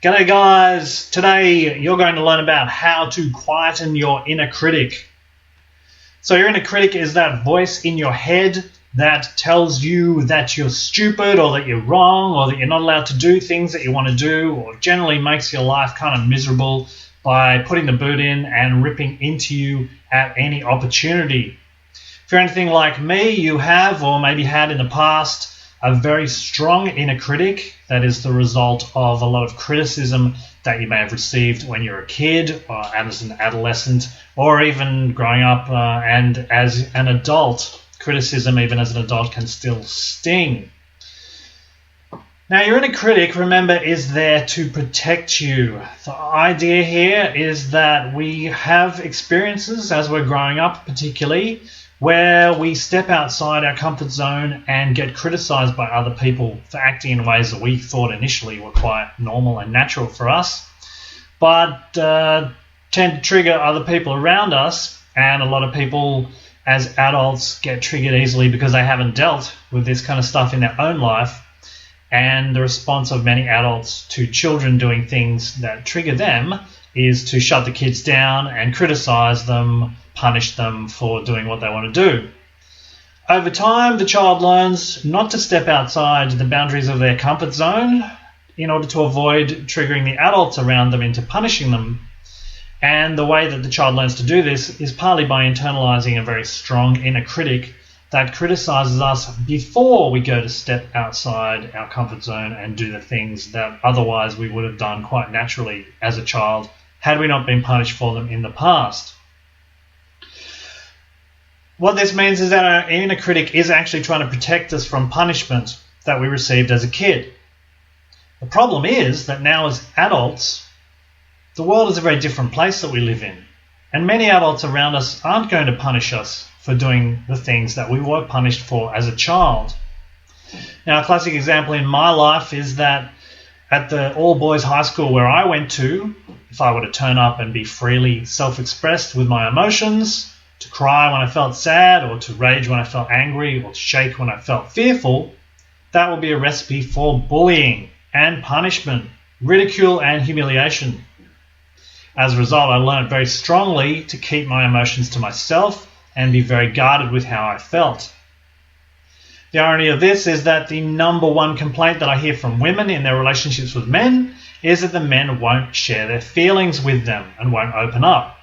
G'day guys, today you're going to learn about how to quieten your inner critic. So your inner critic is that voice in your head that tells you that you're stupid or that you're wrong or that you're not allowed to do things that you want to do, or generally makes your life kind of miserable by putting the boot in and ripping into you at any opportunity. If you're anything like me, you have or maybe had in the past a very strong inner critic that is the result of a lot of criticism that you may have received when you're a kid or as an adolescent or even growing up and as an adult. Criticism even as an adult can still sting. Now your inner critic, remember, is there to protect you. The idea here is that we have experiences as we're growing up particularly where we step outside our comfort zone and get criticized by other people for acting in ways that we thought initially were quite normal and natural for us, but tend to trigger other people around us. And a lot of people as adults get triggered easily because they haven't dealt with this kind of stuff in their own life. And the response of many adults to children doing things that trigger them is to shut the kids down and criticize them, punish them for doing what they want to do. Over time, the child learns not to step outside the boundaries of their comfort zone in order to avoid triggering the adults around them into punishing them. And the way that the child learns to do this is partly by internalizing a very strong inner critic that criticizes us before we go to step outside our comfort zone and do the things that otherwise we would have done quite naturally as a child had we not been punished for them in the past. What this means is that our inner critic is actually trying to protect us from punishment that we received as a kid. The problem is that now as adults, the world is a very different place that we live in, and many adults around us aren't going to punish us for doing the things that we were punished for as a child. Now, a classic example in my life is that at the all-boys high school where I went to, if I were to turn up and be freely self-expressed with my emotions, to cry when I felt sad, or to rage when I felt angry, or to shake when I felt fearful, that would be a recipe for bullying and punishment, ridicule and humiliation. As a result, I learned very strongly to keep my emotions to myself and be very guarded with how I felt. The irony of this is that the number one complaint that I hear from women in their relationships with men is that the men won't share their feelings with them and won't open up.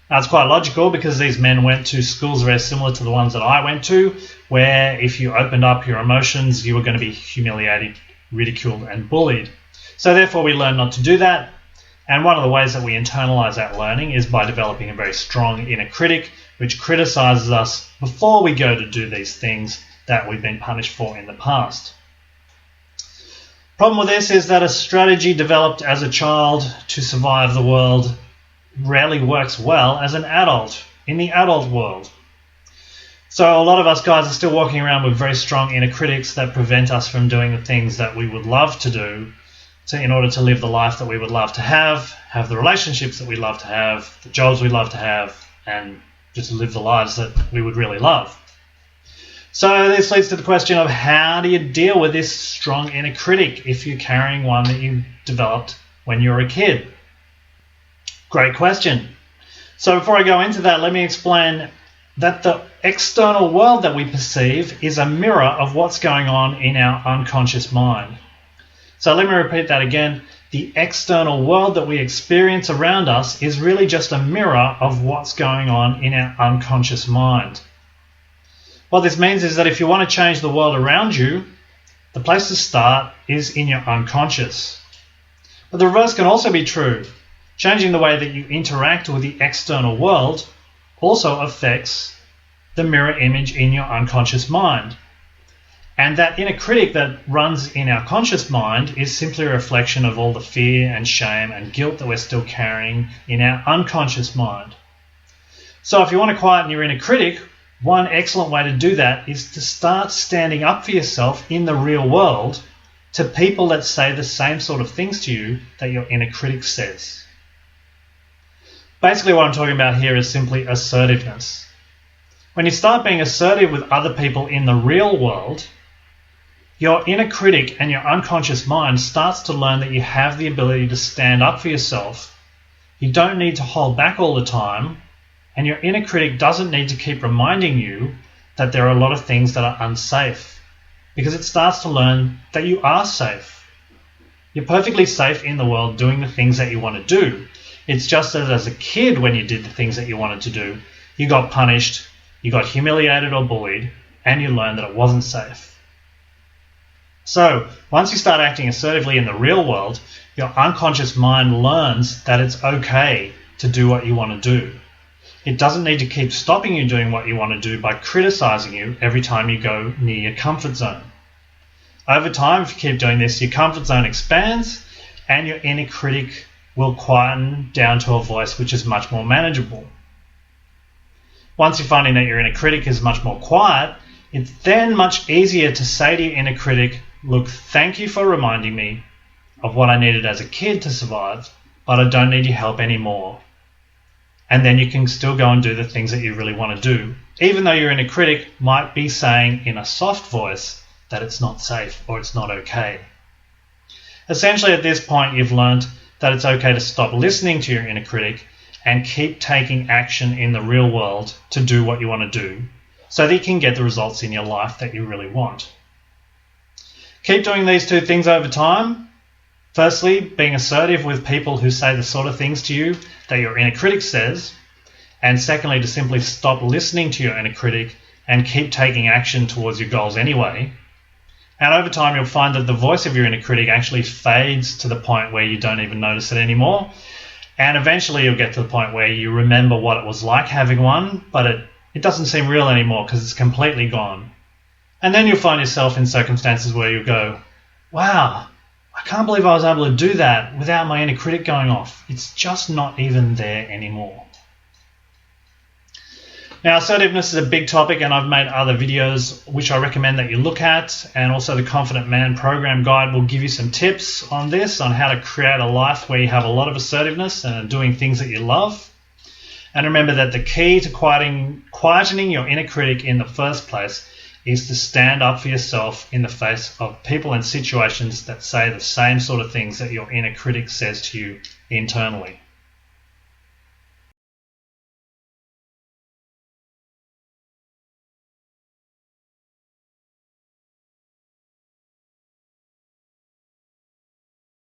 Now, it's quite logical because these men went to schools very similar to the ones that I went to, where if you opened up your emotions, you were going to be humiliated, ridiculed, and bullied. So therefore, we learn not to do that. And one of the ways that we internalize that learning is by developing a very strong inner critic, which criticizes us before we go to do these things that we've been punished for in the past. Problem with this is that a strategy developed as a child to survive the world rarely works well as an adult, in the adult world. So a lot of us guys are still walking around with very strong inner critics that prevent us from doing the things that we would love to do in order to live the life that we would love to have the relationships that we love to have, the jobs we love to have, and just live the lives that we would really love. So this leads to the question of how do you deal with this strong inner critic if you're carrying one that you developed when you were a kid? Great question. So before I go into that, let me explain that the external world that we perceive is a mirror of what's going on in our unconscious mind. So let me repeat that again. The external world that we experience around us is really just a mirror of what's going on in our unconscious mind. What this means is that if you want to change the world around you, the place to start is in your unconscious. But the reverse can also be true. Changing the way that you interact with the external world also affects the mirror image in your unconscious mind. And that inner critic that runs in our conscious mind is simply a reflection of all the fear and shame and guilt that we're still carrying in our unconscious mind. So if you want to quieten your inner critic, one excellent way to do that is to start standing up for yourself in the real world to people that say the same sort of things to you that your inner critic says. Basically what I'm talking about here is simply assertiveness. When you start being assertive with other people in the real world, Your inner critic and your unconscious mind starts to learn that you have the ability to stand up for yourself. You don't need to hold back all the time, and your inner critic doesn't need to keep reminding you that there are a lot of things that are unsafe, because it starts to learn that you are safe. You're perfectly safe in the world doing the things that you want to do. It's just that as a kid, when you did the things that you wanted to do, you got punished, you got humiliated or bullied, and you learned that it wasn't safe. So, once you start acting assertively in the real world, your unconscious mind learns that it's okay to do what you want to do. It doesn't need to keep stopping you doing what you want to do by criticizing you every time you go near your comfort zone. Over time, if you keep doing this, your comfort zone expands and your inner critic will quieten down to a voice which is much more manageable. Once you're finding that your inner critic is much more quiet, it's then much easier to say to your inner critic, look, thank you for reminding me of what I needed as a kid to survive, but I don't need your help anymore. And then you can still go and do the things that you really want to do, even though your inner critic might be saying in a soft voice that it's not safe or it's not okay. Essentially, at this point, you've learned that it's okay to stop listening to your inner critic and keep taking action in the real world to do what you want to do, so that you can get the results in your life that you really want. Keep doing these two things over time. Firstly, being assertive with people who say the sort of things to you that your inner critic says. And secondly, to simply stop listening to your inner critic and keep taking action towards your goals anyway. And over time, you'll find that the voice of your inner critic actually fades to the point where you don't even notice it anymore. And eventually you'll get to the point where you remember what it was like having one, but it doesn't seem real anymore because it's completely gone. And then you'll find yourself in circumstances where you go, wow, I can't believe I was able to do that without my inner critic going off. It's just not even there anymore. Now, assertiveness is a big topic, and I've made other videos which I recommend that you look at, and also the Confident Man program guide will give you some tips on this, on how to create a life where you have a lot of assertiveness and are doing things that you love. And remember that the key to quietening your inner critic in the first place is to stand up for yourself in the face of people and situations that say the same sort of things that your inner critic says to you internally.